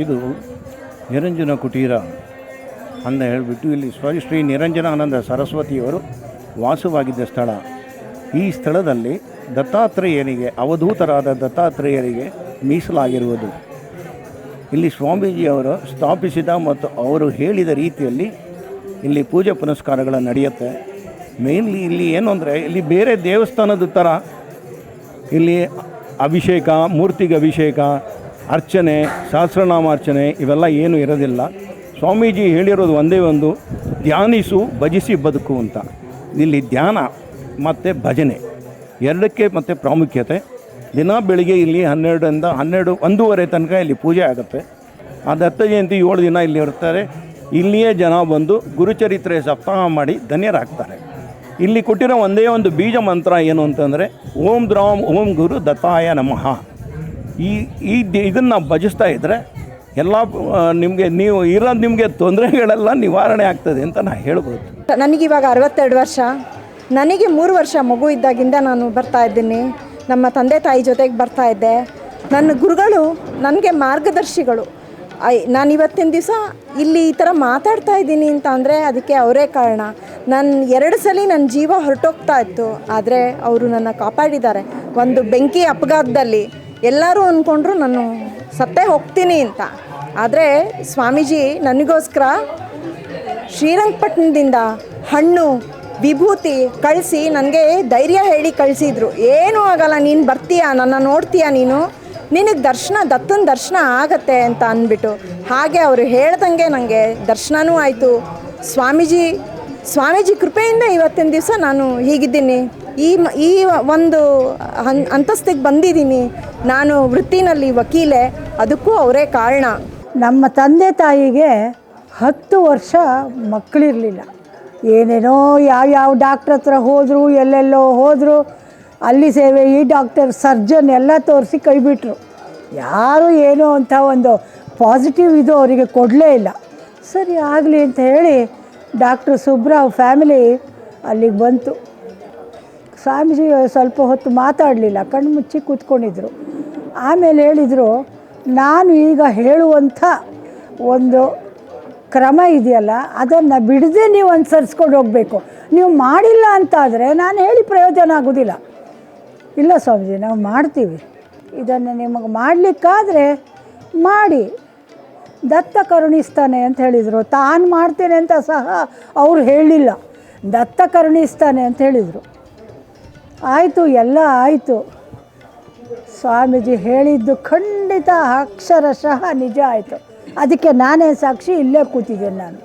ಇದು ನಿರಂಜನ ಕುಟೀರ ಅಂತ ಹೇಳಿಬಿಟ್ಟು ಇಲ್ಲಿ ಶ್ರೀ ನಿರಂಜನಾನಂದ ಸರಸ್ವತಿಯವರು ವಾಸವಾಗಿದ್ದ ಸ್ಥಳ. ಈ ಸ್ಥಳದಲ್ಲಿ ದತ್ತಾತ್ರೇಯರಿಗೆ, ಅವಧೂತರಾದ ದತ್ತಾತ್ರೇಯರಿಗೆ ಮೀಸಲಾಗಿರುವುದು. ಇಲ್ಲಿ ಸ್ವಾಮೀಜಿಯವರು ಸ್ಥಾಪಿಸಿದ ಮತ್ತು ಅವರು ಹೇಳಿದ ರೀತಿಯಲ್ಲಿ ಇಲ್ಲಿ ಪೂಜೆ ಪುನಸ್ಕಾರಗಳು ನಡೆಯುತ್ತೆ. ಮೇನ್ಲಿ ಇಲ್ಲಿ ಏನು ಅಂದರೆ, ಇಲ್ಲಿ ಬೇರೆ ದೇವಸ್ಥಾನದ ಥರ ಇಲ್ಲಿ ಅಭಿಷೇಕ, ಮೂರ್ತಿಗೆ ಅಭಿಷೇಕ, ಅರ್ಚನೆ, ಸಹಸ್ರನಾಮಾರ್ಚನೆ ಇವೆಲ್ಲ ಏನೂ ಇರೋದಿಲ್ಲ. ಸ್ವಾಮೀಜಿ ಹೇಳಿರೋದು ಒಂದೇ ಒಂದು, ಧ್ಯಾನಿಸು ಭಜಿಸಿ ಬದುಕು ಅಂತ. ಇಲ್ಲಿ ಧ್ಯಾನ ಮತ್ತು ಭಜನೆ ಎರಡಕ್ಕೆ ಮತ್ತು ಪ್ರಾಮುಖ್ಯತೆ. ದಿನ ಬೆಳಿಗ್ಗೆ ಇಲ್ಲಿ 1:30 ತನಕ ಇಲ್ಲಿ ಪೂಜೆ ಆಗುತ್ತೆ. ಆ ದತ್ತ ಜಯಂತಿ 7 ದಿನ ಇಲ್ಲಿ ಇರ್ತಾರೆ. ಇಲ್ಲಿಯೇ ಜನ ಬಂದು ಗುರುಚರಿತ್ರೆ ಸಪ್ತಾಹ ಮಾಡಿ ಧನ್ಯರಾಗ್ತಾರೆ. ಇಲ್ಲಿ ಕೊಟ್ಟಿರೋ ಒಂದೇ ಒಂದು ಬೀಜ ಮಂತ್ರ ಏನು ಅಂತಂದರೆ, ಓಂ ದ್ರಾಂ ಓಂ ಗುರು ದತ್ತಾಯ ನಮಃ. ಇದನ್ನು ಭಜಿಸ್ತಾ ಇದ್ದರೆ ಎಲ್ಲ ನಿಮಗೆ ತೊಂದರೆಗಳೆಲ್ಲ ನಿವಾರಣೆ ಆಗ್ತದೆ ಅಂತ ನಾನು ಹೇಳ್ಬೋದು. ನನಗಿವಾಗ 62 ವರ್ಷ. ನನಗೆ 3 ವರ್ಷ ಮಗು ಇದ್ದಾಗಿಂದ ನಾನು ಬರ್ತಾ ಇದ್ದೀನಿ. ನಮ್ಮ ತಂದೆ ತಾಯಿ ಜೊತೆಗೆ ಬರ್ತಾ ಇದ್ದೆ. ನನ್ನ ಗುರುಗಳು ನನಗೆ ಮಾರ್ಗದರ್ಶಿಗಳು. ನಾನು ಇವತ್ತಿನ ದಿವಸ ಇಲ್ಲಿ ಈ ಥರ ಮಾತಾಡ್ತಾ ಇದ್ದೀನಿ ಅಂತ ಅಂದರೆ ಅದಕ್ಕೆ ಅವರೇ ಕಾರಣ. ನಾನು 2 ಸಲ ನನ್ನ ಜೀವ ಹೊರಟೋಗ್ತಾ ಇತ್ತು, ಆದರೆ ಅವರು ನನ್ನ ಕಾಪಾಡಿದ್ದಾರೆ. ಒಂದು ಬೆಂಕಿ ಅಪಘಾತದಲ್ಲಿ ಎಲ್ಲರೂ ಅಂದ್ಕೊಂಡ್ರು ನಾನು ಸತ್ತೇ ಹೋಗ್ತೀನಿ ಅಂತ. ಆದರೆ ಸ್ವಾಮೀಜಿ ನನಗೋಸ್ಕರ ಶ್ರೀರಂಗಪಟ್ಟಣದಿಂದ ಹಣ್ಣು ವಿಭೂತಿ ಕಳಿಸಿ ನನಗೆ ಧೈರ್ಯ ಹೇಳಿ ಕಳಿಸಿದ್ರು. ಏನೂ ಆಗಲ್ಲ, ನೀನು ಬರ್ತೀಯಾ, ನನ್ನ ನೋಡ್ತೀಯಾ, ನಿನಗೆ ದತ್ತನ ದರ್ಶನ ಆಗತ್ತೆ ಅಂತ ಅಂದ್ಬಿಟ್ಟು. ಹಾಗೆ ಅವರು ಹೇಳ್ದಂಗೆ ನನಗೆ ದರ್ಶನವೂ ಆಯಿತು. ಸ್ವಾಮೀಜಿ ಕೃಪೆಯಿಂದ ಇವತ್ತಿನ ದಿವಸ ನಾನು ಹೀಗಿದ್ದೀನಿ, ಈ ಒಂದು ಅಂತಸ್ತಿಗೆ ಬಂದಿದ್ದೀನಿ. ನಾನು ವೃತ್ತಿನಲ್ಲಿ ವಕೀಲೆ, ಅದಕ್ಕೂ ಅವರೇ ಕಾರಣ. ನಮ್ಮ ತಂದೆ ತಾಯಿಗೆ 10 ವರ್ಷ ಮಕ್ಕಳಿರಲಿಲ್ಲ. ಏನೇನೋ ಯಾವ ಡಾಕ್ಟ್ರ್ ಹತ್ರ ಹೋದರು, ಎಲ್ಲೆಲ್ಲೋ ಹೋದರು, ಅಲ್ಲಿ ಸೇವೆ, ಈ ಡಾಕ್ಟರ್, ಸರ್ಜನ್ ಎಲ್ಲ ತೋರಿಸಿ ಕೈಬಿಟ್ರು. ಯಾರೂ ಏನೋ ಅಂತ ಒಂದು ಪಾಸಿಟಿವ್ ಇದು ಅವರಿಗೆ ಕೊಡಲೇ ಇಲ್ಲ. ಸರಿ ಆಗಲಿ ಅಂತ ಹೇಳಿ ಡಾಕ್ಟ್ರ್ ಸುಬ್ರಾವ್ ಫ್ಯಾಮಿಲಿ ಅಲ್ಲಿಗೆ ಬಂತು. ಸ್ವಾಮೀಜಿ ಸ್ವಲ್ಪ ಹೊತ್ತು ಮಾತಾಡಲಿಲ್ಲ, ಕಣ್ಣು ಮುಚ್ಚಿ ಕೂತ್ಕೊಂಡಿದ್ರು. ಆಮೇಲೆ ಹೇಳಿದರು, ನಾನು ಈಗ ಹೇಳುವಂಥ ಒಂದು ಕ್ರಮ ಇದೆಯಲ್ಲ, ಅದನ್ನು ಬಿಡದೆ ನೀವು ಅನುಸರಿಸ್ಕೊಂಡು ಹೋಗಬೇಕು. ನೀವು ಮಾಡಿಲ್ಲ ಅಂತಾದರೆ ನಾನು ಹೇಳಿ ಪ್ರಯೋಜನ ಆಗೋದಿಲ್ಲ. ಇಲ್ಲ ಸ್ವಾಮೀಜಿ, ನಾವು ಮಾಡ್ತೀವಿ, ಇದನ್ನು ನಿಮಗೆ ಮಾಡಲಿಕ್ಕಾದರೆ ಮಾಡಿ, ದತ್ತ ಕರುಣಿಸ್ತಾನೆ ಅಂತ ಹೇಳಿದರು. ತಾನು ಮಾಡ್ತೇನೆ ಅಂತ ಸಹ ಅವರು ಹೇಳಿಲ್ಲ, ದತ್ತ ಕರುಣಿಸ್ತಾನೆ ಅಂತ ಹೇಳಿದರು. ಆಯಿತು, ಎಲ್ಲ ಆಯಿತು. ಸ್ವಾಮೀಜಿ ಹೇಳಿದ್ದು ಖಂಡಿತ ಅಕ್ಷರಶಃ ನಿಜ ಆಯಿತು. ಅದಕ್ಕೆ ನಾನೇ ಸಾಕ್ಷಿ, ಇಲ್ಲೇ ಕೂತಿದ್ದೇನೆ ನಾನು.